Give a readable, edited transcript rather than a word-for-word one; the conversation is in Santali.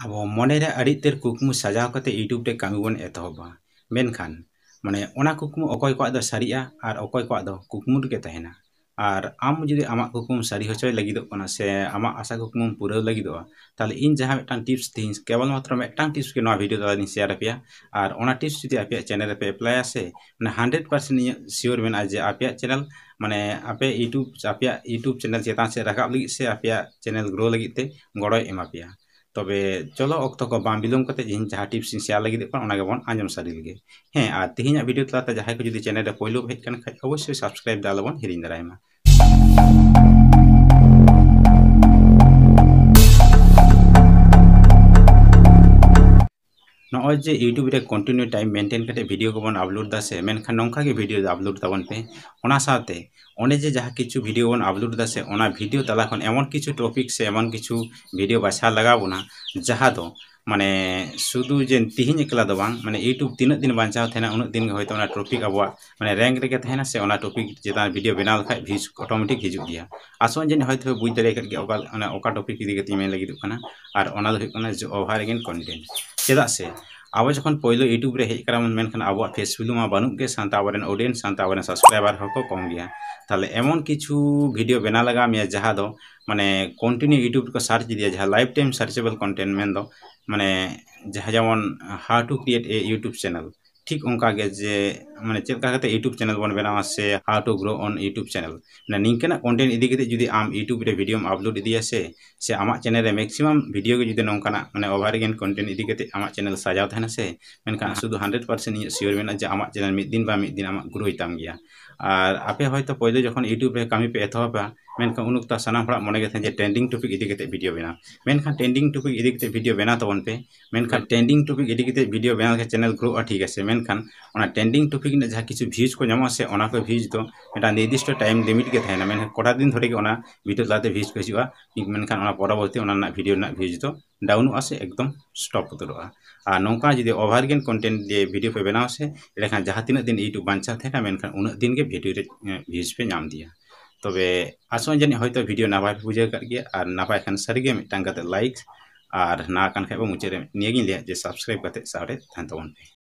abo monere aditer kukmu sajao kate YouTube te kami bon etohoba menkan mane ona kukmu okoy ko do saria ar okoy ko do kukmu ge tahena ar am judi amak kukmu sari hochoy lagido kana se amak asa kukmu pura lagido tale in jaha metang tips tin kebal matra metang tips ke no video dala ni share apia ar ona tips judi apia channel pe apply ase mane 100% sure men aje apia channel mane ape YouTube channel chetan se rakab lagi se apia channel grow lagi te goroy emapia তবে চলো অক্ত ko bang bilum kate jin jaha tips in share lagi kon ona gebon anjom sari lagi he a tihinya video tlata jahay ko judi channel re poilo hej kan khay obossoy subscribe dalabon hirin daraima नॉय J YouTube रे कंटिन्यू टाइम मेंटेन करते वीडियो को बन अपलोड दा से मेनखान नोंका के वीडियो अपलोड ताबन पे ओना साथे ओने जे जहा किछु वीडियो बन अपलोड दा से ओना वीडियो तला खन एमन किछु टॉपिक से एमन किछु वीडियो बाछा लगाबोना जहा दो माने सुदु जे तिहिन एकला दो बांग माने YouTube तीन दिन बांचाव थेना उन दिन होयतो ओना टॉपिक अबवा माने रैंक रे के थेना से ओना टॉपिक जेता वीडियो बनाल खाय व्यूज ऑटोमेटिक हिजुग दिया आसोन जे होयतो बुझ दरे के ओका टॉपिक इदी के तिमे लगी दुकाना और ओना दो होयतो ना जो ओवर अगेन कंटेंट चेदा से अब जखन पहले यूट्यूब रे हेज करा मेनखान अब फेस वैल्यू मा बानुक गे सानता आबरेन ऑडियंस सानता आबरेन सब्सक्राइबर हको कम गया ताले एमन किछु वीडियो बना लगा मे जहा दो माने कंटिन्यू यूट्यूब को सर्च दिया जहा लाइफ टाइम सर्चेबल कंटेंट मेन दो माने जहा जेमन how to create a YouTube channel ठीक उनका गे जे माने चेक करते यूट्यूब चैनल बन बनावा से how to grow on YouTube channel ना निंकना कंटेंट इदी के जुदी आम यूट्यूब रे वीडियो अपलोड इदिया से आमा चैनल रे मैक्सिमम वीडियो के जुदी नोंकाना माने ओवर अगेन कंटेंट इदी के आमा चैनल सजाव थाना से मेनखान शुद्ध 100% श्योर मेना जे आमा चैनल मिद दिन आमा ग्रो हिताम गया और आपे होयतो पहले जखन यूट्यूब रे कामी पे एथोबा मेनखान उनुक्ता सनाम हड़ा मने गे जे ट्रेंडिंग टॉपिक इदी के वीडियो बना मेनखान ट्रेंडिंग टॉपिक इदी के वीडियो बना तबन पे मेनखान ट्रेंडिंग टॉपिक इदी के वीडियो बना के चैनल ग्रो ठीक है मेनखान ओना ट्रेंडिंग टॉपिक ने जहा किछु व्यूज को ᱧᱟᱢᱚᱜ से ओना को व्यूज दो एटा निर्दिष्ट टाइम लिमिट के थायना मेन कोटा दिन धरे के ओना वीडियो लाते व्यूज को हिजुआ मेनखान ओना परवर्ती ओना ना वीडियो ना व्यूज दो डाउन आसे एकदम स्टॉप उतरवा आ नोंका जदि ओवरगेन कंटेंट जे वीडियो पे बनाओ से लेखान जहा तिना दिन यूट्यूब बांचा थे मेनखान उन दिन के वीडियो रे व्यूज पे नाम दिया तबे आसोन जने होयतो वीडियो नापाय बुझे कर गया और नापाय खान सरिगे मिटांग कते लाइक और ना कान खाय मुचे रे नियगिन ले जे सब्सक्राइब कते सारे थान तबन पे।